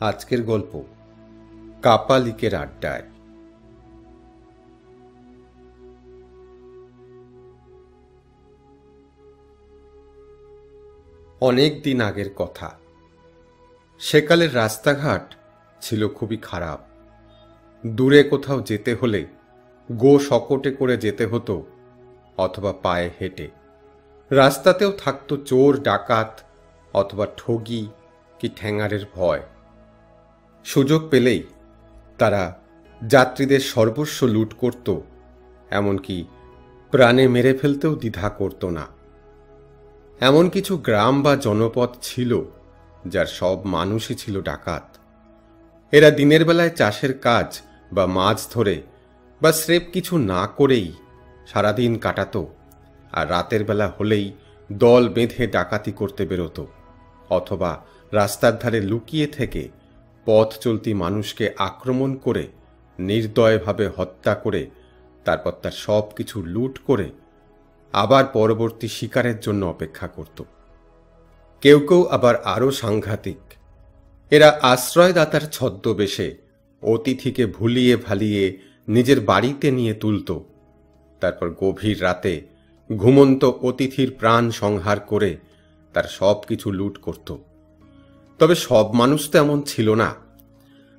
আজকের গল্প কাপালিকের আড্ডায়। অনেক দিন আগের কথা। সেকালের রাস্তাঘাট ছিল খুবই খারাপ। দূরে কোথাও যেতে হলে গো শকটে করে যেতে হতো অথবা পায়ে হেঁটে। রাস্তাতেও থাকতো চোর ডাকাত অথবা ঠগি কি ঠ্যাঙারের ভয়। সুযোগ পেলেই তারা যাত্রীদের সর্বস্ব লুট করত, এমনকি প্রাণে মেরে ফেলতেও দ্বিধা করত না। এমন কিছু গ্রাম বা জনপদ ছিল যার সব মানুষই ছিল ডাকাত। এরা দিনের বেলায় চাষের কাজ বা মাছ ধরে বা স্রেফ কিছু না করেই সারাদিন কাটাত, আর রাতের বেলা হলেই দল বেঁধে ডাকাতি করতে বেরোত, অথবা রাস্তার ধারে লুকিয়ে থেকে পথ চলতি মানুষকে আক্রমণ করে নির্দয়ভাবে হত্যা করে তারপর তার সব কিছু লুট করে আবার পরবর্তী শিকারের জন্য অপেক্ষা করত। কেউ কেউ আবার আরও সাংঘাতিক। এরা আশ্রয়দাতার ছদ্মবেশে অতিথিকে ভুলিয়ে ভালিয়ে নিজের বাড়িতে নিয়ে তুলত, তারপর গভীর রাতে ঘুমন্ত অতিথির প্রাণ সংহার করে তার সব কিছু লুট করত। তবে সব মানুষ তো এমন ছিল না।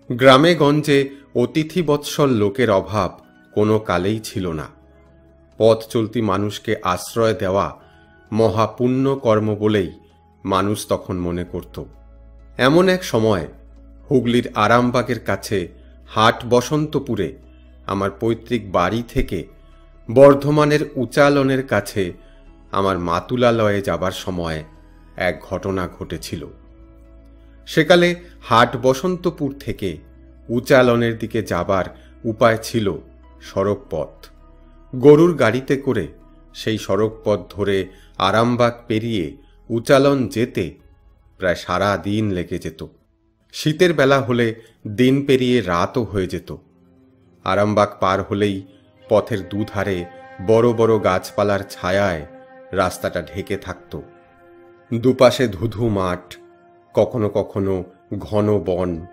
গ্রামে গঞ্জে অতিথি বৎসল লোকের অভাব কোনো কালেই ছিল না। পথ চলতি মানুষকে আশ্রয় দেওয়া মহাপুণ্য কর্ম বলেই মানুষ তখন মনে করত। এমন এক সময় হুগলির আরামবাগের কাছে হাট বসন্তপুরে আমার পৈতৃক বাড়ি থেকে বর্ধমানের উচালনের কাছে আমার মাতুলালয়ে যাবার সময় এক ঘটনা ঘটেছিল। সেকালে হাট বসন্তপুর থেকে উচালনের দিকে যাবার উপায় ছিল সড়ক পথ। গরুর গাড়িতে করে সেই সড়ক পথ ধরে আরামবাগ পেরিয়ে উচালন যেতে প্রায় সারা দিন লেগে যেত। শীতের বেলা হলে দিন পেরিয়ে রাতও হয়ে যেত। আরামবাগ পার হলেই পথের দুধারে বড় বড় গাছপালার ছায়ায় রাস্তাটা ঢেকে থাকত। দুপাশে ধুধু মাঠ, কখনো কখনো ঘন বন,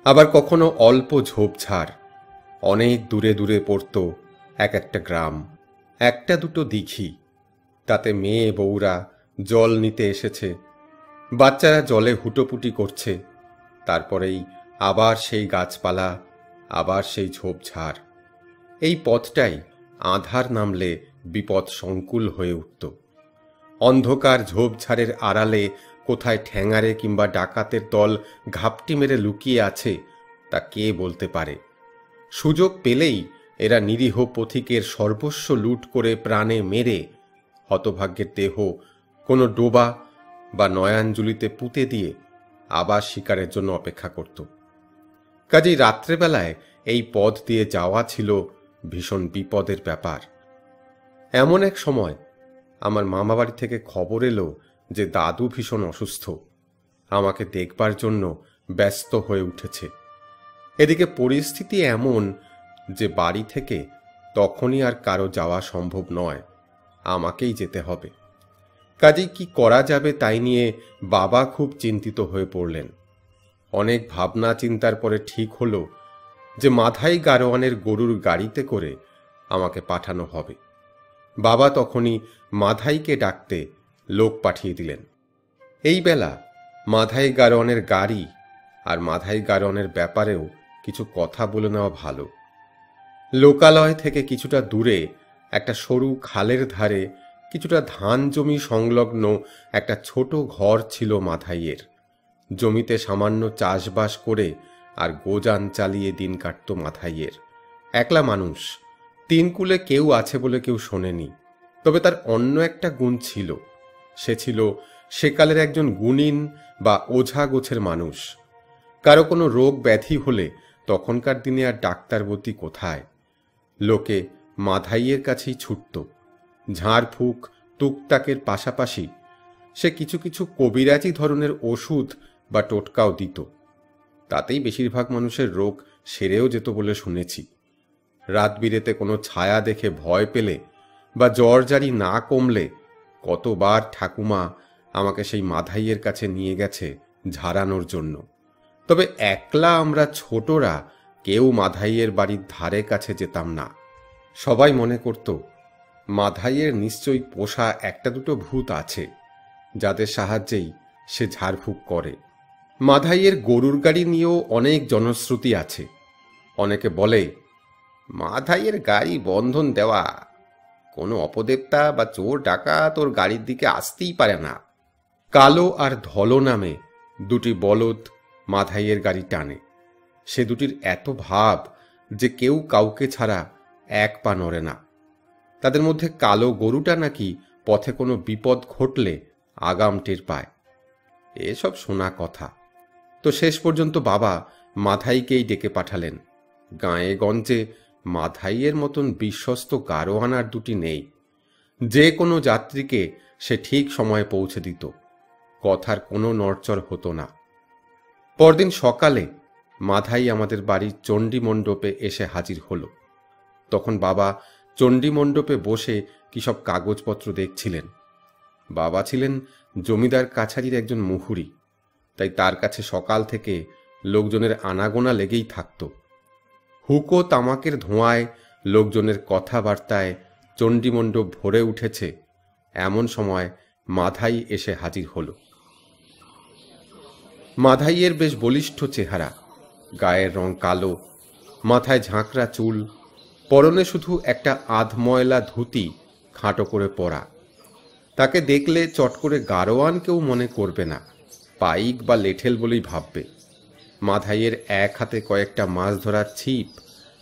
আবার কখনো অল্প ঝোপঝাড়। অনেক দূরে দূরে পড়ত এক একটা গ্রাম, একটা দুটো দিঘি, তাতে মেয়ে বউরা জল নিতে এসেছে, বাচ্চারা জলে হুটোপুটি করছে। তারপরেই আবার সেই গাছপালা, আবার সেই ঝোপঝাড়। এই পথটাই আঁধার নামলে বিপদ সংকুল হয়ে উঠত। অন্ধকার ঝোপঝাড়ের আড়ালে কোথায় ঠ্যাঙারে কিংবা ডাকাতের দল ঘাপটি মেরে লুকিয়ে আছে তা কে বলতে পারে। সুযোগ পেলেই এরা নিরীহ পথিকের সর্বস্ব লুট করে প্রাণে মেরে হতভাগ্যের দেহ কোনো ডোবা বা নয়াঞ্জলিতে পুঁতে দিয়ে আবার শিকারের জন্য অপেক্ষা করত। কাজেই রাত্রেবেলায় এই পথ দিয়ে যাওয়া ছিল ভীষণ বিপদের ব্যাপার। এমন এক সময় আমার মামাবাড়ি থেকে খবর এলো যে দাদু ভীষণ অসুস্থ, আমাকে দেখবার জন্য ব্যস্ত হয়ে উঠেছে। এদিকে পরিস্থিতি এমন যে বাড়ি থেকে তখনই আর কারো যাওয়া সম্ভব নয়, আমাকেই যেতে হবে। কাজেই কি করা যাবে তাই নিয়ে বাবা খুব চিন্তিত হয়ে পড়লেন। অনেক ভাবনা চিন্তার পরে ঠিক হলো যে মাধাই গারোয়ানের গরুর গাড়িতে করে আমাকে পাঠানো হবে। বাবা তখনই মাধাইকে ডাকতে লোক পাঠিয়ে দিলেন। এই বেলা মাধাই গারোয়ানের গাড়ি আর মাধাই গারোয়ানের ব্যাপারেও কিছু কথা বলে নেওয়া ভালো। লোকালয় থেকে কিছুটা দূরে একটা সরু খালের ধারে কিছুটা ধান জমি সংলগ্ন একটা ছোট ঘর ছিল মাধাইয়ের। জমিতে সামান্য চাষবাস করে আর গোজান চালিয়ে দিন কাটত মাধাইয়ের। একলা মানুষ, তিন কুলে কেউ আছে বলে কেউ শোনেনি। তবে তার অন্য একটা গুণ ছিল, সে ছিল সেকালের একজন গুণিন বা ওঝা গোছের মানুষ। কারো কোনো রোগ ব্যাধি হলে তখনকার দিনে আর ডাক্তারবতী কোথায়, লোকে মাধাইয়ের কাছেই ছুটত। ঝাড়ফুঁক টুকটাকের পাশাপাশি সে কিছু কিছু কবিরাজি ধরনের ওষুধ বা টোটকাও দিত। তাতেই বেশিরভাগ মানুষের রোগ সেরেও যেত বলে শুনেছি। রাত বিরেতে কোনো ছায়া দেখে ভয় পেলে বা জ্বর জারি না কমলে কতবার ঠাকুমা আমাকে সেই মাধাইয়ের কাছে নিয়ে গেছে ঝাড়ানোর জন্য। তবে একলা আমরা ছোটরা কেউ মাধাইয়ের বাড়ির ধারে কাছে যেতাম না। সবাই মনে করত মাধাইয়ের নিশ্চয়ই পোষা একটা দুটো ভূত আছে, যাদের সাহায্যেই সে ঝাড়ফুঁক করে। মাধাইয়ের গরুর গাড়ি নিয়েও অনেক জনশ্রুতি আছে। অনেকে বলে, মাধাইয়ের গাড়ি বন্ধন দেওয়া, কোনো অপদেবতা বা চোর ডাকাত তোর গাড়ির দিকে আসতেই পারে না। কালো আর ধলো নামে দুটি বলদ মাধাইয়ের গাড়ি টানে। সে দুটির এত ভাব যে কেউ কাউকে ছাড়া এক পা নড়ে না। তাদের মধ্যে কালো গরুটা নাকি পথে কোনো বিপদ ঘটলে আগাম টের পায়। এসব শোনা কথা। তো শেষ পর্যন্ত বাবা মাধাইকেই ডেকে পাঠালেন। গাঁয়ে গঞ্জে মাধাইয়ের মতন বিশ্বস্ত গারোয়ান আর দুটি নেই। যে কোনো যাত্রীকে সে ঠিক সময়ে পৌঁছে দিত, কথার কোনো নড়চড় হতো না। পরদিন সকালে মাধাই আমাদের বাড়ির চণ্ডী মণ্ডপে এসে হাজির হলো। তখন বাবা চণ্ডী মণ্ডপে বসে কি সব কাগজপত্র দেখছিলেন। বাবা ছিলেন জমিদার কাছারির একজন মুহুরি, তাই তার কাছে সকাল থেকে লোকজনের আনাগোনা লেগেই থাকত। হুকো তামাকের ধোঁয়ায়, লোকজনের কথাবার্তায় চণ্ডী মণ্ডপ ভরে উঠেছে। এমন সময় মাধাই এসে হাজির হল। মাধাইয়ের বেশ বলিষ্ঠ চেহারা, গায়ের রং কালো, মাথায় ঝাঁকড়া চুল, পরনে শুধু একটা আধময়লা ধুতি খাঁটো করে পরা। তাকে দেখলে চট করে গারোয়ান কেউ মনে করবে না, পাইক বা লেঠেল বলেই ভাববে। মাধাইয়ের এক হাতে কয়েকটা মাছ ধরার ছিপ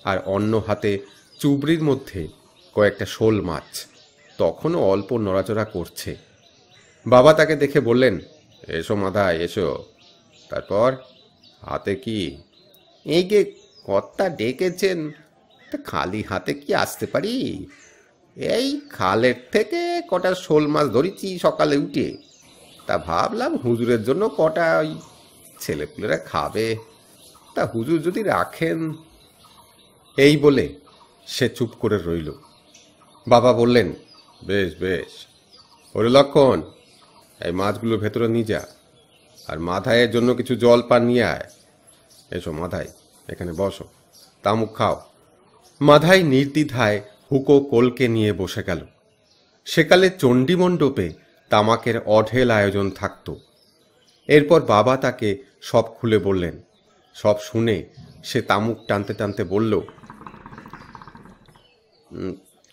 আর অন্য হাতে চুবড়ির মধ্যে কয়েকটা শোল মাছ, তখনও অল্প নড়াচড়া করছে। বাবা তাকে দেখে বললেন, এসো মাধাই এসো। তারপর হাতে কি? এই যে কর্তা ডেকেছেন, তা খালি হাতে কি আসতে পারি? এই খালের থেকে কটা শোল মাছ ধরেছি সকালে উঠে, তা ভাবলাম হুজুরের জন্য কটা ওই ছেলেপুলেরা খাবে, তা হুজুর যদি রাখেন। এই বলে সে চুপ করে রইল। বাবা বললেন, বেশ বেশ, ওরে লক্ষণ, এই মাছগুলো ভেতরে নিয়ে যা, আর মাধাইয়ের জন্য কিছু জল পান নিয়ে আয়। এসো মাধাই, এখানে বসো, তামুক খাও। মাধাই নির্দ্বিধায় হুকো কোলকে নিয়ে বসে গেল। সেকালে চণ্ডী মণ্ডপে তামাকের অঢেল আয়োজন থাকত। এরপর বাবা তাকে সব খুলে বললেন। সব শুনে সে তামুক টানতে টানতে বলল,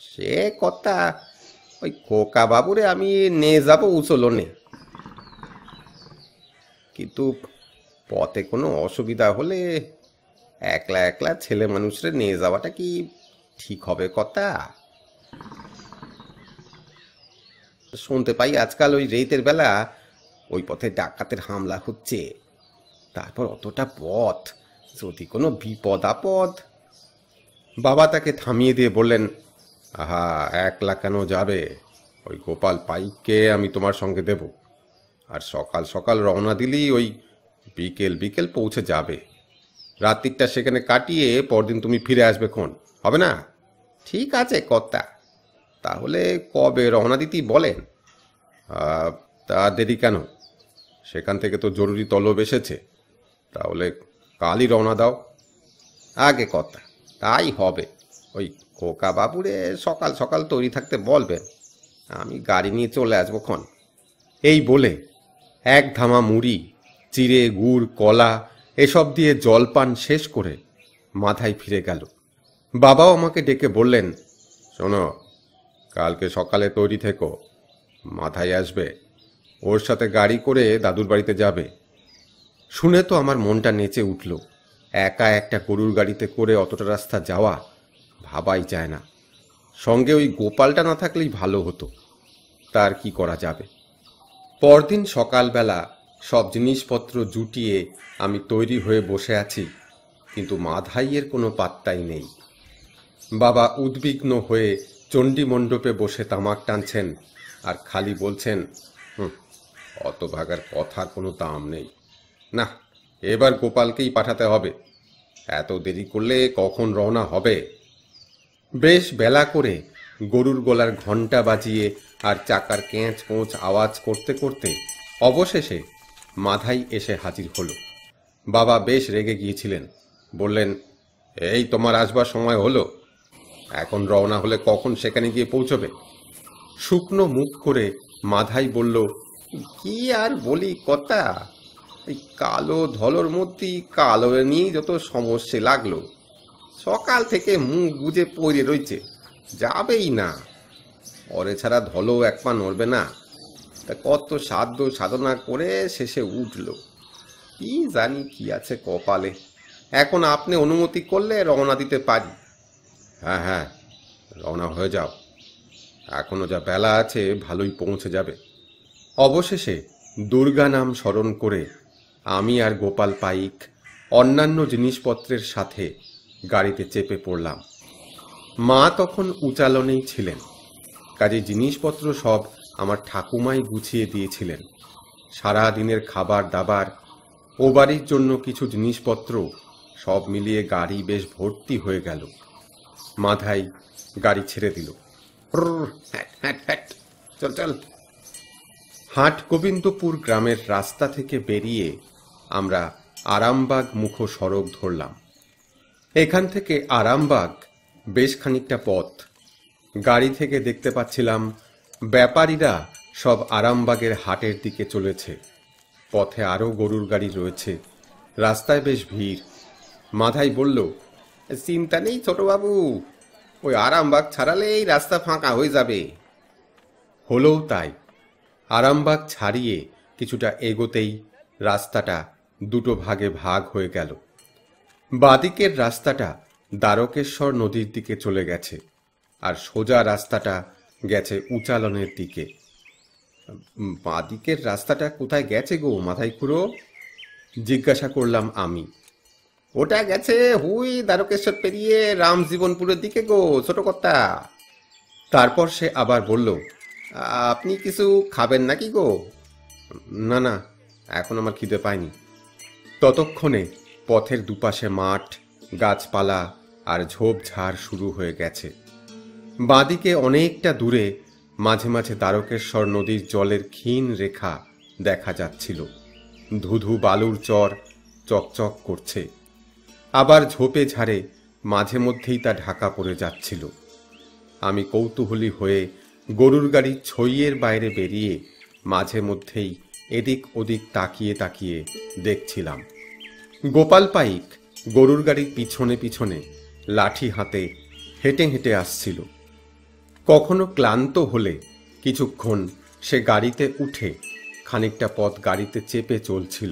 সে কথা ওই খোকা বাবুরে আমি নিয়ে যাবো উচলনে, কিন্তু পথে কোনো অসুবিধা হলে একলা একলা ছেলে মানুষরে নিয়ে যাওয়াটা কি ঠিক হবে কথা? শুনতে পাই আজকাল ওই রাতের বেলা ওই পথে ডাকাতের হামলা হচ্ছে। তারপর অতটা পথ, যদি কোনো বিপদ আপদ। বাবা তাকে থামিয়ে দিয়ে বললেন, আহা, একলা কেন যাবে? ওই গোপাল পাইককে আমি তোমার সঙ্গে দেব, আর সকাল সকাল রওনা দিলেই ওই বিকেল বিকেল পৌঁছে যাবে। রাত্রিটা সেখানে কাটিয়ে পরদিন তুমি ফিরে আসবে খন, হবে না? ঠিক আছে কর্তা, তাহলে কবে রওনা দিতেই বলেন? তা দেরি কেন? সেখান থেকে তো জরুরি তলব এসেছে, তাহলে কালই রওনা দাও। আগে কর্তা, তাই হবে। ওই খোকা বাবুরে সকাল সকাল তৈরি থাকতে বলবেন, আমি গাড়ি নিয়ে চলে আসবো খন। এই বলে এক ধামা মুড়ি, চিড়ে, গুড়, কলা এসব দিয়ে জলপান শেষ করে মাথায় ফিরে গেল। বাবাও আমাকে ডেকে বললেন, শোনো, কালকে সকালে তৈরি থেকো, মাথায় আসবে, ওর সাথে গাড়ি করে দাদুর বাড়িতে যাবে। শুনে তো আমার মনটা নেচে উঠল। একা একটা গরুর গাড়িতে করে অতটা রাস্তা যাওয়া ভাবাই যায় না। সঙ্গে ওই গোপালটা না থাকলেই ভালো হতো। তার কি করা যাবে? পরদিন সকালবেলা সব জিনিসপত্র জুটিয়ে আমি তৈরি হয়ে বসে আছি, কিন্তু মাধাইয়ের কোনো পাত্তাই নেই। বাবা উদ্বিগ্ন হয়ে চণ্ডী মণ্ডপে বসে তামাক টানছেন আর খালি বলছেন, অত ভাগার কথার কোনো দাম নেই। না, এবার গোপালকেই পাঠাতে হবে। এত দেরি করলে কখন রওনা হবে? বেশ বেলা করে গরুর গলার ঘণ্টা বাজিয়ে আর চাকার কেঁচ কোঁচ আওয়াজ করতে করতে অবশেষে মাধাই এসে হাজির হলো। বাবা বেশ রেগে গিয়েছিলেন। বললেন, এই তোমার আসবার সময় হলো, এখন রওনা হলে কখন সেখানে গিয়ে পৌঁছবে? শুকনো মুখ করে মাধাই বলল, কি আর বলি কথা, এই কালো ধলোর মধ্যেই কালো নিয়ে যত সমস্যা লাগলো। সকাল থেকে মুখ বুজে পড়ে রয়েছে, যাবেই না। ওরে ছাড়া ধলো এক পা নড়বে না। তা কত সাধ্য সাধনা করে শেষে উঠল। কি জানি কি আছে কপালে। এখন আপনি অনুমতি করলে রওনা দিতে পারি। হ্যাঁ হ্যাঁ, রওনা হয়ে যাও, এখনো যা বেলা আছে ভালোই পৌঁছে যাবে। অবশেষে দুর্গা নাম স্মরণ করে আমি আর গোপাল পাইক অন্যান্য জিনিসপত্রের সাথে গাড়িতে চেপে পড়লাম। মা তখন উচালনেই ছিলেন, কাজে জিনিসপত্র সব আমার ঠাকুমাই গুছিয়ে দিয়েছিলেন। সারা দিনের খাবার দাবার ও বাড়ির জন্য কিছু জিনিসপত্র সব মিলিয়ে গাড়ি বেশ ভর্তি হয়ে গেল। মাধাই গাড়ি ছেড়ে দিল। চল চল। হাট গোবিন্দপুর গ্রামের রাস্তা থেকে বেরিয়ে আমরা আরামবাগ মুখ সড়ক ধরলাম। এখান থেকে আরামবাগ বেশ খানিকটা পথ। গাড়ি থেকে দেখতে পাচ্ছিলাম ব্যাপারীরা সব আরামবাগের হাটের দিকে চলেছে। পথে আরও গরুর গাড়ি রয়েছে, রাস্তায় বেশ ভিড়। মাধাই বলল, চিন্তা নেই ছোটবাবু, ওই আরামবাগ ছাড়ালেই রাস্তা ফাঁকা হয়ে যাবে। হলেও তাই। আরামবাগ ছাড়িয়ে কিছুটা এগোতেই রাস্তাটা দুটো ভাগে ভাগ হয়ে গেল। বাদিকের রাস্তাটা দ্বারকেশ্বর নদীর দিকে চলে গেছে, আর সোজা রাস্তাটা গেছে উচালনের দিকে। বাদিকের রাস্তাটা কোথায় গেছে গো মাথায় খুঁড়ো? জিজ্ঞাসা করলাম আমি। ওটা গেছে হুই দ্বারকেশ্বর পেরিয়ে রামজীবনপুরের দিকে গো ছোট কর্তা। তারপর সে আবার বলল, আপনি কিছু খাবেন নাকি গো? না না, এখন আমার খিদে পায়নি। ততক্ষণে পথের দুপাশে মাঠ, গাছপালা আর ঝোপঝাড় শুরু হয়ে গেছে। বাঁদিকে অনেকটা দূরে মাঝে মাঝে দ্বারকেশ্বর নদীর জলের ক্ষীণ রেখা দেখা যাচ্ছিল। ধুধু বালুর চর চকচক করছে, আবার ঝোপে ঝাড়ে মাঝে মধ্যেই তা ঢাকা পড়ে যাচ্ছিল। আমি কৌতূহলী হয়ে গরুর গাড়ির ছইয়ের বাইরে বেরিয়ে মাঝে মধ্যেই এদিক ওদিক তাকিয়ে তাকিয়ে দেখছিলাম। গোপাল পাইক গরুর গাড়ির পিছনে পিছনে লাঠি হাতে হেঁটে হেঁটে আসছিল। কখনো ক্লান্ত হলে কিছুক্ষণ সে গাড়িতে উঠে খানিকটা পথ গাড়িতে চেপে চলছিল।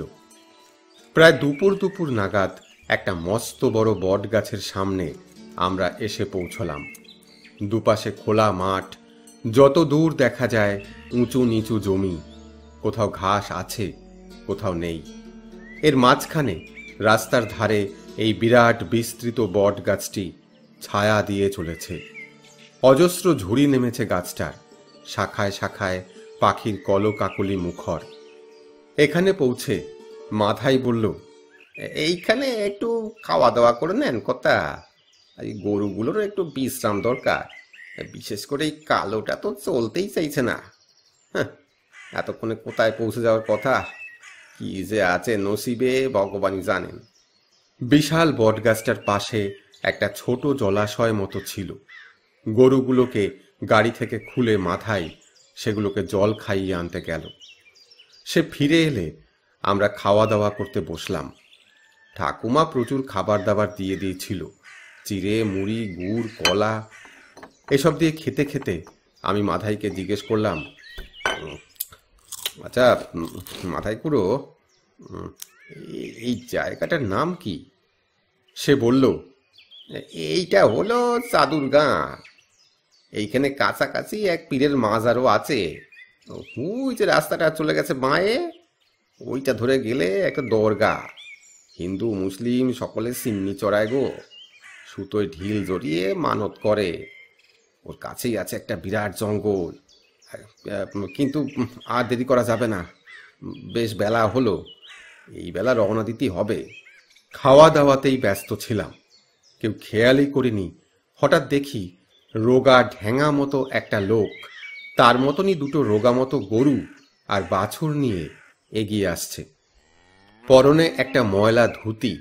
প্রায় দুপুর দুপুর নাগাদ একটা মস্ত বড় বট গাছের সামনে আমরা এসে পৌঁছলাম। দুপাশে খোলা মাঠ, যত দূর দেখা যায় উঁচু নিচু জমি, কোথাও ঘাস আছে কোথাও নেই। এর মাঝখানে রাস্তার ধারে এই বিরাট বিস্তৃত বট গাছটি ছায়া দিয়ে চলেছে। অজস্র ঝুড়ি নেমেছে গাছটার, শাখায় শাখায় পাখির কলকাকলি মুখর। এখানে পৌঁছে মাধাই বলল, এইখানে একটু খাওয়া দাওয়া করে নেন কথা, এই গরুগুলোরও একটু বিশ্রাম দরকার। বিশেষ করে এই কালোটা তো চলতেই চাইছে না। হ্যাঁ, এতক্ষণে কোথায় পৌঁছে যাওয়ার কথা, কি যে আছে নসিবে ভগবানই জানেন। বিশাল বটগাছটার পাশে একটা ছোট জলাশয় মতো ছিল। গরুগুলোকে গাড়ি থেকে খুলে মাথায় সেগুলোকে জল খাইয়ে আনতে গেল। সে ফিরে এলে আমরা খাওয়া দাওয়া করতে বসলাম। ঠাকুমা প্রচুর খাবার দাবার দিয়ে দিয়েছিল, চিড়ে মুড়ি গুড় কলা এসব দিয়ে খেতে খেতে আমি মাধাইকে জিজ্ঞেস করলাম, আচ্ছা মাথায় খুড়ো, এই জায়গাটার নাম কি? সে বলল, এইটা হলো চাদুর গাঁ। এইখানে কাছাকাছি এক পীরের মাজারও আছে। ওই যে রাস্তাটা চলে গেছে বাঁয়ে, ওইটা ধরে গেলে একটা দরগা। হিন্দু মুসলিম সকলে সিন্নি চড়ায় গো, সুতোয় ঢিল জড়িয়ে মানত করে। ওর কাছেই আছে একটা বিরাট জঙ্গল। কিন্তু আর দেরি করা যাবে না, বেশ বেলা হলো, এই বেলা রওনা দিতেই হবে। খাওয়া দাওয়াতেই ব্যস্ত ছিলাম, কেউ খেয়ালই করিনি হঠাৎ দেখি রোগা ঢ্যাঙা মতো একটা লোক তার মতনই দুটো রোগা মতো গরু আর বাছুর নিয়ে এগিয়ে আসছে। পরনে একটা ময়লা ধুতি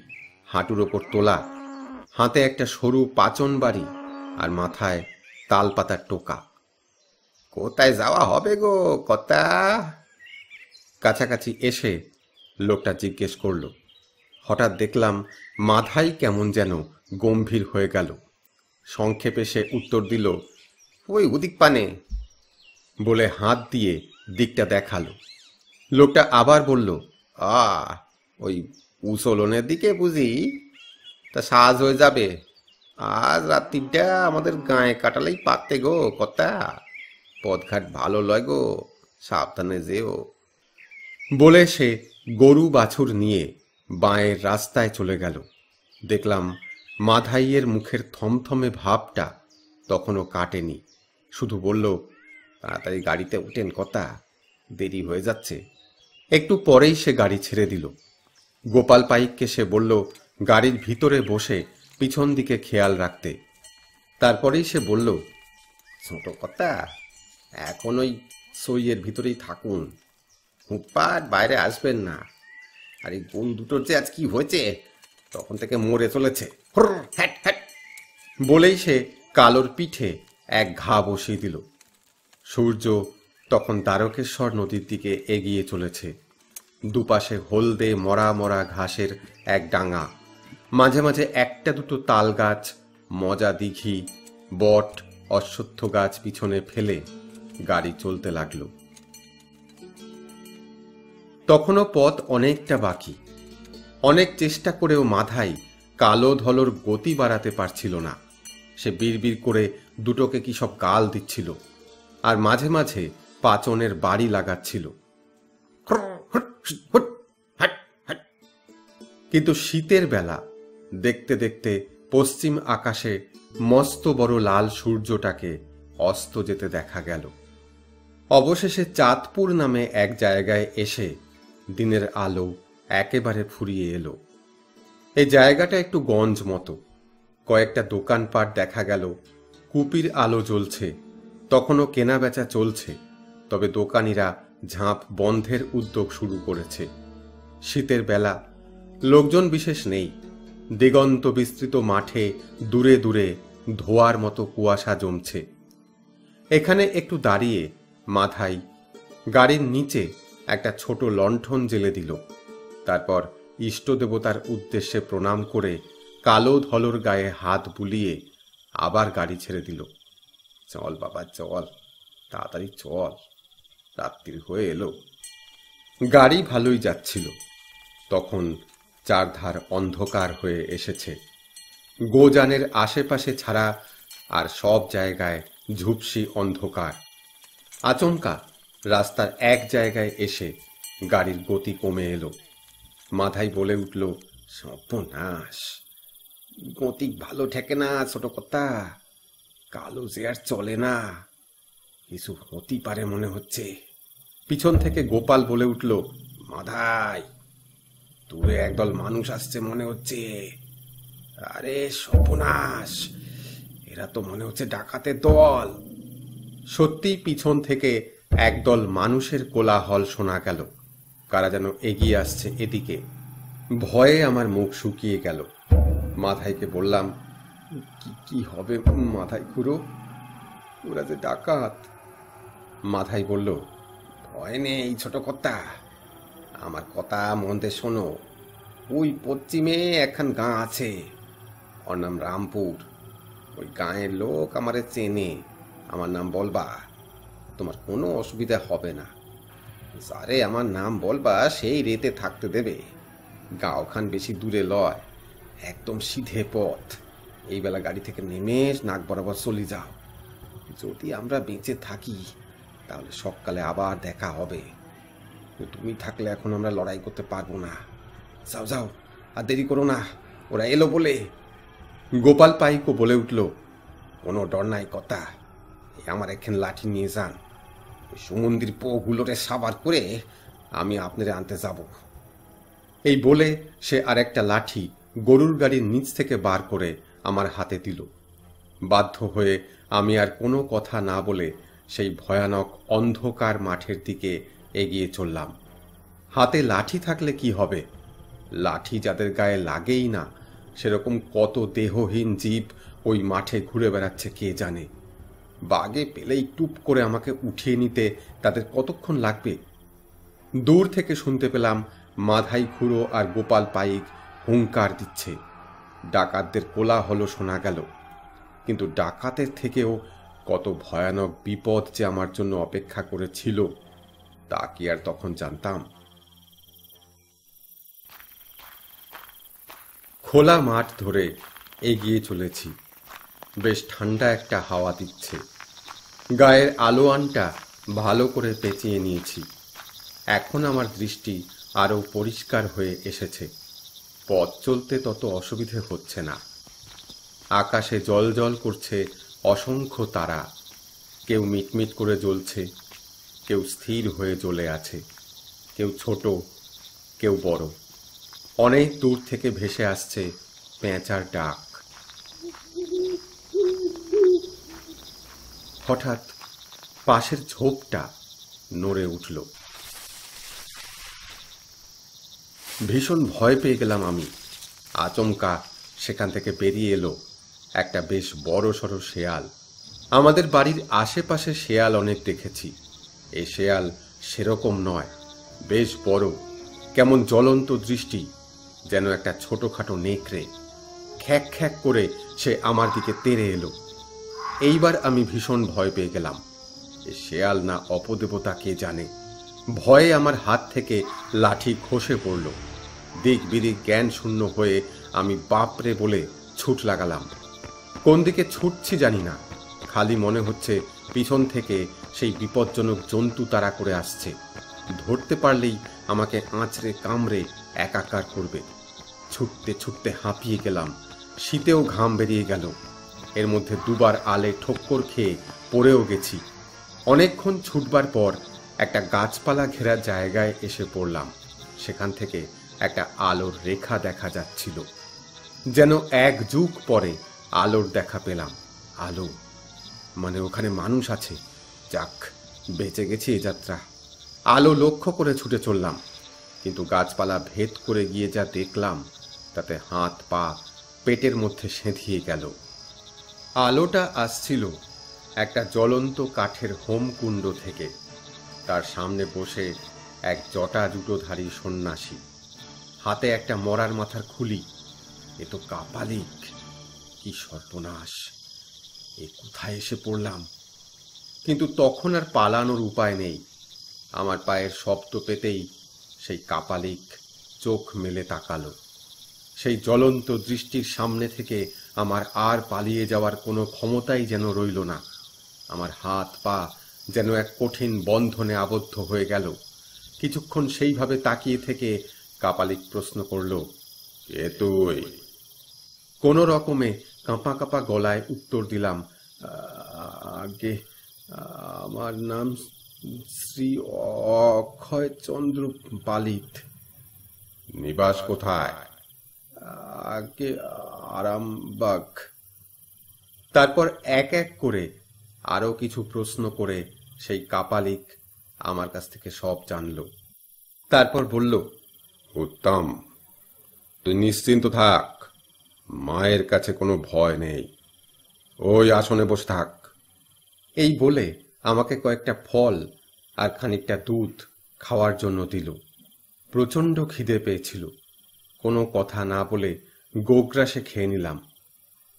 হাঁটুর ওপর তোলা, হাতে একটা সরু পাচন বাড়ি আর মাথায় তালপাতার টোকা। কোথায় যাওয়া হবে গো কর্তা? কাছাকাছি এসে লোকটা জিজ্ঞেস করল। হঠাৎ দেখলাম মাথাই কেমন যেন গম্ভীর হয়ে গেল। সংক্ষেপে সে উত্তর দিল, ওই উদিক পানে, বলে হাত দিয়ে দিকটা দেখালো। লোকটা আবার বলল, ওই উসলনের দিকে বুঝি? তা সাজ হয়ে যাবে, আজ রাত্রিটা আমাদের গায়ে কাটালেই পারতে গো কর্তা। পথঘাট ভালো লয় গো, সাবধানে যেও। বলে সে গরু বাছুর নিয়ে বাঁয়ের রাস্তায় চলে গেল। দেখলাম মাধাইয়ের মুখের থমথমে ভাবটা তখনও কাটেনি, শুধু বলল, তাড়াতাড়ি গাড়িতে উঠেন কর্তা, দেরি হয়ে যাচ্ছে। একটু পরেই সে গাড়ি ছেড়ে দিল। গোপাল পাইককে সে বলল গাড়ির ভিতরে বসে পিছন দিকে খেয়াল রাখতে। তারপরেই সে বলল, ছোট কর্তা, এখন ওই সইয়ের ভিতরেই থাকুন, হুপাট বাইরে আসবেন না। আর এই গরু দুটোর যে আজ কি হয়েছে, তখন থেকে মরে চলেছে, হ্যাট হ্যাট। বলেই সে কালোর পিঠে এক ঘা বসিয়ে দিল। সূর্য তখন দ্বারকেশ্বর নদীর দিকে এগিয়ে চলেছে। দুপাশে হলদে মরা মরা ঘাসের এক ডাঙা, মাঝে মাঝে একটা দুটো তাল গাছ, মজা দিঘি, বট, অশ্বত্থ গাছ পিছনে ফেলে গাড়ি চলতে লাগল। তখনও পথ অনেকটা বাকি। অনেক চেষ্টা করেও মাধাই কালো ধলোর গতি বাড়াতে পারছিল না। সে বিড়বিড় করে দুটোকে কি সব গাল দিচ্ছিল, আর মাঝে মাঝে পাচনের বাড়ি লাগাচ্ছিল। কিন্তু শীতের বেলা দেখতে দেখতে পশ্চিম আকাশে মস্ত বড় লাল সূর্যটাকে অস্ত যেতে দেখা গেল। অবশেষে চাঁদপুর নামে এক জায়গায় এসে দিনের আলো একেবারে ফুরিয়ে এলো। এই জায়গাটা একটু গঞ্জ মতো। কয়েকটা দোকানপাট দেখা গেল, কুপির আলো জ্বলছে, তখনও কেনা বেচা চলছে, তবে দোকানিরা ঝাঁপ বন্ধের উদ্যোগ শুরু করেছে। শীতের বেলা, লোকজন বিশেষ নেই। দিগন্ত বিস্তৃত মাঠে দূরে দূরে ধোয়ার মতো কুয়াশা জমছে। এখানে একটু দাঁড়িয়ে মাধাই গাড়ির নিচে একটা ছোট লণ্ঠন জ্বেলে দিল। তারপর ইষ্টদেবতার উদ্দেশ্যে প্রণাম করে কালো ধলোর গায়ে হাত বুলিয়ে আবার গাড়ি ছেড়ে দিল। চল বাবা চল, তাড়াতাড়ি চল, রাত্রি হয়ে এলো। গাড়ি ভালোই যাচ্ছিল। তখন চারধার অন্ধকার হয়ে এসেছে। গোজানের আশেপাশে ছাড়া আর সব জায়গায় ঝুপসি অন্ধকার। আচমকা রাস্তার এক জায়গায় এসে গাড়ির গতি কমে এলো। মাথায় বলে উঠল, সর্বনাশ, গতি ভালো ঠেকে না ছোট কর্তা, কালো যে আর চলে না, কিছু হতে পারে মনে হচ্ছে। পিছন থেকে গোপাল বলে উঠল, মাধাই, দূরে একদল মানুষ আসছে মনে হচ্ছে। আরে সর্বনাশ, এরা তো মনে হচ্ছে ডাকাতের দল। সত্যি পিছন থেকে একদল মানুষের কোলাহল শোনা গেল। কারা যেন এগিয়ে আসছে এদিকে। ভয়ে আমার মুখ শুকিয়ে গেল। মাথাইকে বললাম, কি হবে মাথাই খুড়ো, ওরা যে ডাকাত। মাথাই বলল, ভয় নেই ছোট কর্তা, আমার কথা মন দিয়ে শোনো। ওই পশ্চিমে একখান গাঁ আছে, ওর নাম রামপুর। ওই গাঁয়ের লোক আমারে চেনে, আমার নাম বলবা, তোমার কোনো অসুবিধা হবে না। যারে আমার নাম বলবা সেই রেতে থাকতে দেবে। গাঁওখান বেশি দূরে লয়, একদম সিধে পথ। এই বেলা গাড়ি থেকে নেমে নাক বরাবর চলে যাও। যদি আমরা বেঁচে থাকি তাহলে সকালে আবার দেখা হবে। তুমি থাকলে এখন আমরা লড়াই করতে পারবো না। যাও যাও, আর দেরি করো না, ওরা এলো বলে। গোপাল পাইকও বলে উঠল, কোনো ডর নাই কথা, আমার একখান লাঠি নিয়ে যান। ওই সমুদ্রের পোগুলোরে সাবার করে আমি আপনারে আনতে যাব। এই বলে সে আর একটা লাঠি গরুর গাড়ির নিচ থেকে বার করে আমার হাতে দিল। বাধ্য হয়ে আমি আর কোনো কথা না বলে সেই ভয়ানক অন্ধকার মাঠের দিকে এগিয়ে চললাম। হাতে লাঠি থাকলে কি হবে, লাঠি যাদের গায়ে লাগেই না, সেরকম কত দেহহীন জীব ওই মাঠে ঘুরে বেড়াচ্ছে কে জানে। বাগে পেলেই টুপ করে আমাকে উঠিয়ে নিতে তাদের কতক্ষণ লাগবে। দূর থেকে শুনতে পেলাম মাধাই খুড়ো আর গোপাল পাইক হুঙ্কার দিচ্ছে। ডাকাতদের কোলাহল শোনা গেল। কিন্তু ডাকাতের থেকেও কত ভয়ানক বিপদ যে আমার জন্য অপেক্ষা করেছিল তা কি আর তখন জানতাম। খোলা মাঠ ধরে এগিয়ে চলেছি। বেশ ঠান্ডা একটা হাওয়া দিচ্ছে। গায়ের আলোয়ানটা ভালো করে পেঁচিয়ে নিয়েছি। এখন আমার দৃষ্টি আরো পরিষ্কার হয়ে এসেছে। পথ চলতে তত অসুবিধে হচ্ছে না। আকাশে জ্বলজ্বল করছে অসংখ্য তারা। কেউ মিটমিট করে জ্বলছে, কেউ স্থির হয়ে জ্বলে আছে, কেউ ছোট, কেউ বড়। অনেক দূর থেকে ভেসে আসছে পেঁচার ডাক। হঠাৎ পাশের ঝোপটা নড়ে উঠল। ভীষণ ভয় পেয়ে গেলাম আমি। আচমকা সেখান থেকে বেরিয়ে এলো একটা বেশ বড় সড়ো শেয়াল। আমাদের বাড়ির আশেপাশে শেয়াল অনেক দেখেছি। এই শেয়াল সেরকম নয়, বেশ বড়, কেমন জ্বলন্ত দৃষ্টি, যেন একটা ছোটখাটো নেকড়ে। খ্যাক খ্যাক করে সে আমার দিকে তেড়ে এলো। এইবার আমি ভীষণ ভয় পেয়ে গেলাম। এ শেয়াল না অপদেবতা কে জানে। ভয়ে আমার হাত থেকে লাঠি খসে পড়ল। দিক বিদিক জ্ঞান শূন্য হয়ে আমি বাপরে বলে ছুট লাগালাম। কোন দিকে ছুটছি জানি না, খালি মনে হচ্ছে পিছন থেকে সেই বিপজ্জনক জন্তু তাড়া করে আসছে। ধরতে পারলেই আমাকে আঁচড়ে কামড়ে একাকার করবে। ছুটতে ছুটতে হাঁপিয়ে গেলাম। শীতেও ঘাম বেরিয়ে গেল। এর মধ্যে দুবার আলে ঠক্কর খেয়ে পড়েও গেছি। অনেকক্ষণ ছুটবার পর একটা গাছপালা ঘেরা জায়গায় এসে পড়লাম। সেখান থেকে একটা আলোর রেখা দেখা যাচ্ছিল। যেন এক যুগ পরে আলোর দেখা পেলাম। আলো মানে ওখানে মানুষ আছে। যাক, বেঁচে গেছি এ যাত্রা। আলো লক্ষ্য করে ছুটে চললাম, কিন্তু গাছপালা ভেদ করে গিয়ে যা দেখলাম তাতে হাত পা পেটের মধ্যে সেঁধিয়ে গেল। আলোটা আসছিল একটা জ্বলন্ত কাঠের হোমকুণ্ড থেকে। তার সামনে বসে এক জটা জুটোধারী সন্ন্যাসী, হাতে একটা মরার মাথার খুলি। এ তো কাপালিক। কি সর্বনাশ! এ কোথায় এসে পড়লাম? কিন্তু তখন আর পালানোর উপায় নেই। আমার পায়ের শব্দ পেতেই সেই কাপালিক চোখ মেলে তাকালো। সেই জ্বলন্ত দৃষ্টির সামনে থেকে আমার আর পালিয়ে যাওয়ার কোনো ক্ষমতাই যেন রইল না। আমার হাত পা যেন এক কঠিন বন্ধনে আবদ্ধ হয়ে গেল। কিছুক্ষণ সেইভাবে তাকিয়ে থেকে কাপালিক প্রশ্ন করল, কে তুই? কোনো রকমে কাঁপা কাঁপা গলায় উত্তর দিলাম, আগে আমার নাম শ্রী অক্ষয়চন্দ্র পালিত। নিবাস কোথায়? আগে আরামবাগ। তারপর এক এক করে আরো কিছু প্রশ্ন করে সেই কাপালিক আমার কাছ থেকে সব জানল। তারপর বলল, উত্তম, তুই নিশ্চিন্ত থাক। মায়ের কাছে কোনো ভয় নেই। ওই আসনে বসে থাক। এই বলে আমাকে কয়েকটা ফল আর খানিকটা দুধ খাওয়ার জন্য দিল। প্রচণ্ড খিদে পেয়েছিল। কোনো কথা না বলে গোগ্রাসে খেয়ে নিলাম।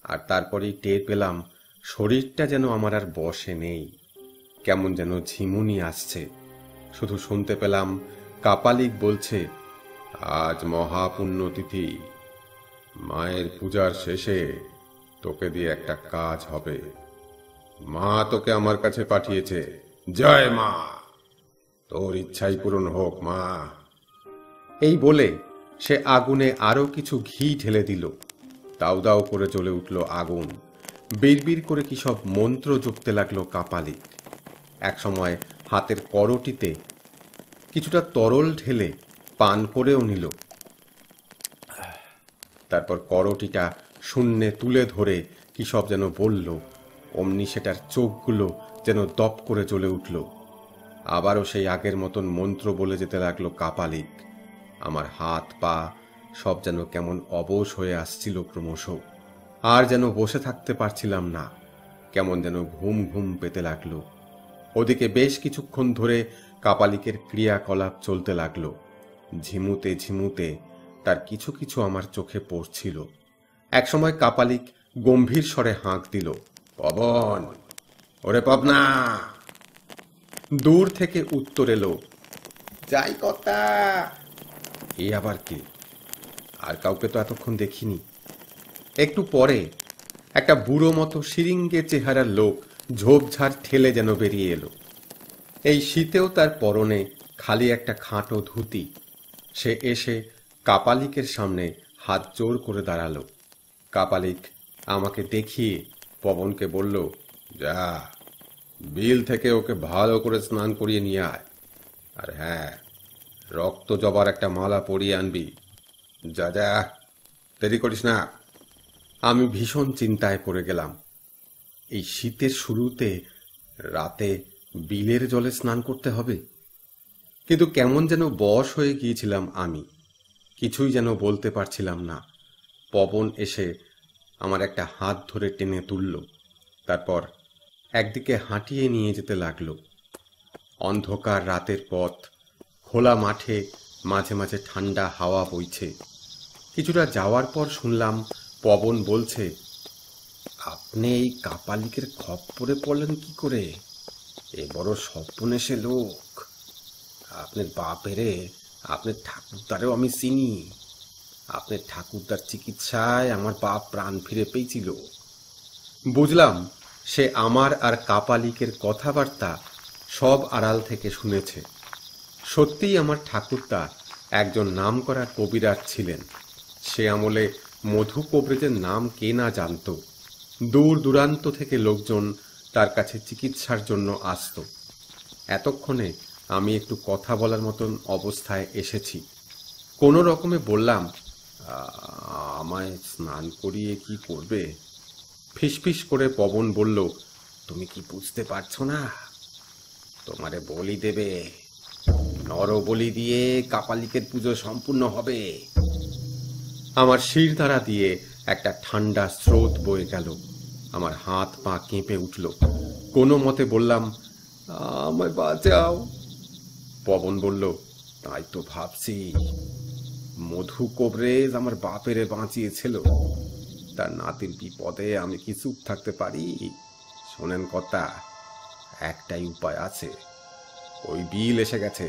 আর তারপরেই টের পেলাম শরীরটা যেন আমার আর বশে নেই। কেমন যেন ঝিমুনি আসছে। শুধু শুনতে পেলাম কাপালিক বলছে, আজ মহাপুণ্যতিথি। মায়ের পূজার শেষে তোকে দিয়ে একটা কাজ হবে। মা তোকে আমার কাছে পাঠিয়েছে। জয় মা! তোর ইচ্ছাই পূরণ হোক মা। এই বলে সে আগুনে আরো কিছু ঘি ঢেলে দিল। দাউ দাউ করে জ্বলে উঠল আগুন। বিড়বিড় করে কি সব মন্ত্র জপতে লাগলো কাপালিক। একসময় হাতের করটিতে কিছুটা তরল ঢেলে পান করেও নিল। তারপর করটিটা শূন্যে তুলে ধরে কি সব যেন বলল। অমনি সেটার চোখগুলো যেন দপ করে জ্বলে উঠল। আবারও সেই আগের মতন মন্ত্র বলে যেতে লাগলো কাপালিক। আমার হাত পা সব যেন কেমন অবশ হয়ে আসছিল ক্রমশ। আর যেন বসে থাকতে পারছিলাম না, কেমন যেন ঘুম ঘুম পেতে লাগলো। ওদিকে বেশ কিছুক্ষণ ধরে কাপালিকের ক্রিয়াকলাপ চলতে লাগলো। ঝিমুতে ঝিমুতে তার কিছু কিছু আমার চোখে পড়ছিল। একসময় কাপালিক গম্ভীর স্বরে হাঁক দিল, পবন, ওরে পাবনা। দূর থেকে উত্তর এলো, যাই কর্তা। এ আবার কে? আর কাউকে তো এতক্ষণ দেখিনি। একটু পরে একটা বুড়ো মতো সিরিঙ্গে চেহারার লোক ঝোপঝাড় ঠেলে যেন বেরিয়ে এলো। এই শীতেও তার পরনে খালি একটা খাঁটো ধুতি। সে এসে কাপালিকের সামনে হাত জোর করে দাঁড়ালো। কাপালিক আমাকে দেখিয়ে পবনকে বলল, যা, বিল থেকে ওকে ভালো করে স্নান করিয়ে নিয়ে আয়। আর হ্যাঁ, রক্ত জবার একটা মালা পরিয়ে আনবি। যা যা, দেরি করিস না। আমি ভীষণ চিন্তায় পড়ে গেলাম। এই শীতের শুরুতে রাতে বিলের জলে স্নান করতে হবে? কিন্তু কেমন যেন বশ হয়ে গিয়েছিলাম আমি, কিছুই যেন বলতে পারছিলাম না। পবন এসে আমার একটা হাত ধরে টেনে তুলল, তারপর একদিকে হাঁটিয়ে নিয়ে যেতে লাগলো। অন্ধকার রাতের পথ, খোলা মাঠে মাঝে মাঝে ঠান্ডা হাওয়া বইছে। কিছুটা যাওয়ার পর শুনলাম পবন বলছে, আপনি এই কাপালিকের খপ্পরে পড়লেন কি করে? এ বড় স্বপ্নেশে লোক। আপনার বাপেরে, আপনার ঠাকুরদারেও আমি চিনি। আপনার ঠাকুরদার চিকিৎসায় আমার বাপ প্রাণ ফিরে পেয়েছিল। বুঝলাম সে আমার আর কাপালিকের কথাবার্তা সব আড়াল থেকে শুনেছে। সত্যিই আমার ঠাকুরদা একজন নামকরা কবিরাজ ছিলেন। সে আমলে মধু কবরেজের নাম কে না জানত। দূর দূরান্ত থেকে লোকজন তার কাছে চিকিৎসার জন্য আসত। এতক্ষণে আমি একটু কথা বলার মতন অবস্থায় এসেছি। কোনো রকমে বললাম, আমায় স্নান করিয়ে কি করবে? ফিসফিস করে পবন বলল, তুমি কি বুঝতে পারছো না? তোমারে বলি দেবে, নর বলি দিয়ে কাপালিকের পুজো সম্পূর্ণ হবে। আমার শির দ্বারা দিয়ে একটা ঠান্ডা স্রোত বয়ে গেল। আমার হাত পা কেঁপে উঠল। কোনো মতে বললাম, আমায় বাঁচাও। পবন বলল, তাই তো ভাবছি। মধু কবরেজ আমার বাপেরে বাঁচিয়েছিল, তার নাতির বিপদে আমি কি চুপ থাকতে পারি? শোনেন কথা, একটাই উপায় আছে। ওই বিল এসে গেছে,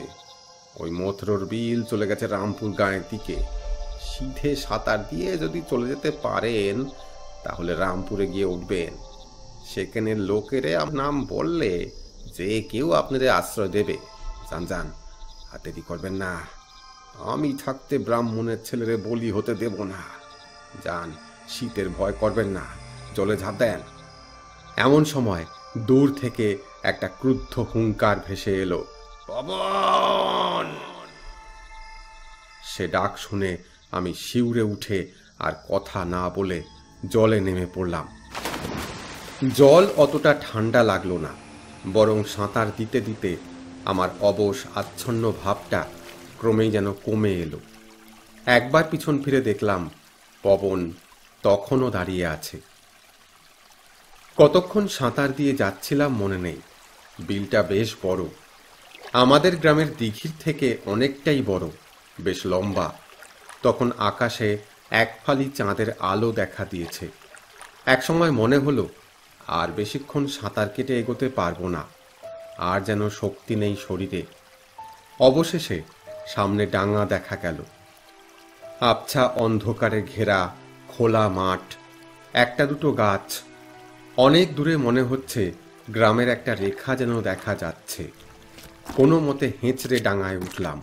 ওই মথুরোর বিল চলে গেছে রামপুর গাঁয়ের দিকে। সিধে সাঁতার দিয়ে যদি চলে যেতে পারেন তাহলে রামপুরে গিয়ে উঠবেন। সেখানে লোকেরে নাম বললে যে কেউ আপনাদের আশ্রয় দেবে। যান যান, আর দেরি করবেন না। আমি থাকতে ব্রাহ্মণের ছেলেরে বলি হতে দেব না। যান, শীতের ভয় করবেন না, জলে ঝাঁপ দেন। এমন সময় দূর থেকে একটা ক্রুদ্ধ হুঙ্কার ভেসে এলো, পবন! সে ডাক শুনে আমি শিউরে উঠে আর কথা না বলে জলে নেমে পড়লাম। জল অতটা ঠান্ডা লাগলো না, বরং সাঁতার দিতে দিতে আমার অবশ আচ্ছন্ন ভাবটা ক্রমেই যেন কমে এলো। একবার পিছন ফিরে দেখলাম পবন তখনও দাঁড়িয়ে আছে। কতক্ষণ সাঁতার দিয়ে যাচ্ছিলাম মনে নেই। বিলটা বেশ বড়, আমাদের গ্রামের দিঘির থেকে অনেকটাই বড়, বেশ লম্বা। তখন আকাশে এক ফালি চাঁদের আলো দেখা দিয়েছে। একসময় মনে হলো আর বেশিক্ষণ সাঁতার কেটে এগোতে পারবো না, আর যেন শক্তি নেই শরীরে। অবশেষে সামনে ডাঙা দেখা গেল। আবছা অন্ধকারে ঘেরা খোলা মাঠ, একটা দুটো গাছ। অনেক দূরে মনে হচ্ছে গ্রামের একটা রেখা যেন দেখা যাচ্ছে। কোনো মতে হেঁচড়ে ডাঙায় উঠলাম।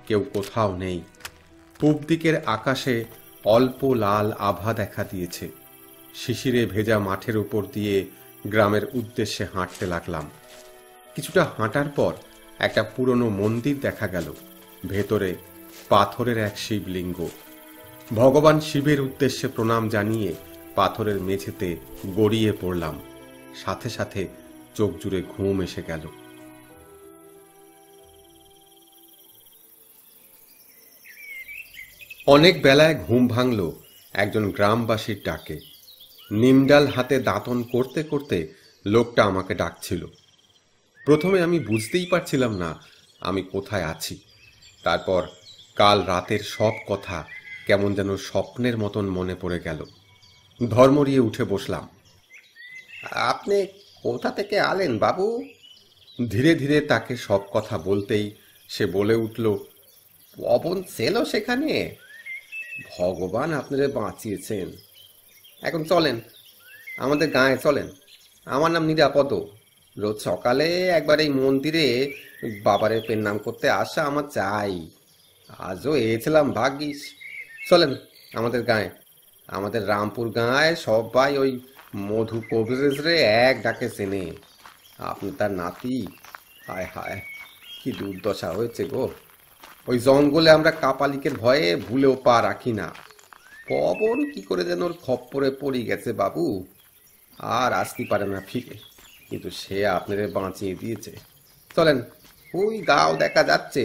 কেউ কোথাও নেই। পূব দিকের আকাশে অল্প লাল আভা দেখা দিয়েছে। শিশিরে ভেজা মাঠের উপর দিয়ে গ্রামের উদ্দেশ্যে হাঁটতে লাগলাম। কিছুটা হাঁটার পর একটা পুরনো মন্দির দেখা গেল। ভেতরে পাথরের এক শিবলিঙ্গ। ভগবান শিবের উদ্দেশ্যে প্রণাম জানিয়ে পাথরের মেঝেতে গড়িয়ে পড়লাম। সাথে সাথে চোখ জুড়ে ঘুম এসে গেল। অনেক বেলায় ঘুম ভাঙল একজন গ্রামবাসীর ডাকে। নিমডাল হাতে দাঁতন করতে করতে লোকটা আমাকে ডাকছিল। প্রথমে আমি বুঝতেই পারছিলাম না আমি কোথায় আছি। তারপর কাল রাতের সব কথা কেমন যেন স্বপ্নের মতন মনে পড়ে গেল। ধর্মরিয়ে উঠে বসলাম। আপনি কোথা থেকে আলেন বাবু? ধীরে ধীরে তাকে সব কথা বলতেই সে বলে উঠল, পবন ছিল সেখানে? ভগবান আপনারে বাঁচিয়েছেন। এখন চলেন, আমাদের গাঁয়ে চলেন। আমার নাম নিরাপদ। রোজ সকালে একবার এই মন্দিরে বাবারে প্রণাম করতে আসা আমার চাই। আজও এছিলাম ভাগ্যিস। চলেন আমাদের গাঁয়ে। আমাদের রামপুর গাঁয়ে সবাই ওই মধু কবিরাজ রে এক ডাকে চেনে। আপনি তার নাতি। হায় হায়, কি দুর্দশা হয়েছে গো। ওই জঙ্গলে আমরা কাপালিকের ভয়ে ভুলেও পা রাখি না। পবন কি করে যেন ওর খপ্পরে পড়ে গেছে বাবু, আর আসতে পারে না ফিরে। কিন্তু সে আপনারে বাঁচিয়ে দিয়েছে। চলেন, ওই গাও দেখা যাচ্ছে।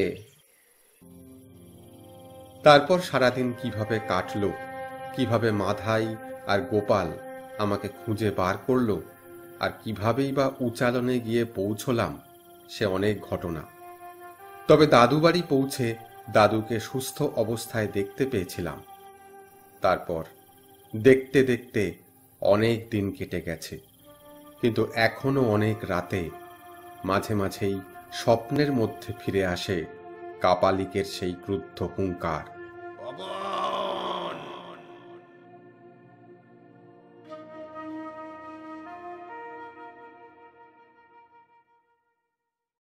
তারপর সারাদিন কিভাবে কাটলো, কিভাবে মাধাই আর গোপাল আমাকে খুঁজে বার করলো, আর কিভাবেই বা উচালনে গিয়ে পৌঁছলাম, সে অনেক ঘটনা। তবে দাদু বাড়ি পৌঁছে দাদুকে সুস্থ অবস্থায় দেখতে পেয়েছিলাম। তারপর দেখতে দেখতে অনেক দিন কেটে গেছে, কিন্তু এখনো অনেক রাতে মাঝে মাঝেই স্বপ্নের মধ্যে ফিরে আসে কাপালিকের সেই ক্রুদ্ধ হুঙ্কার।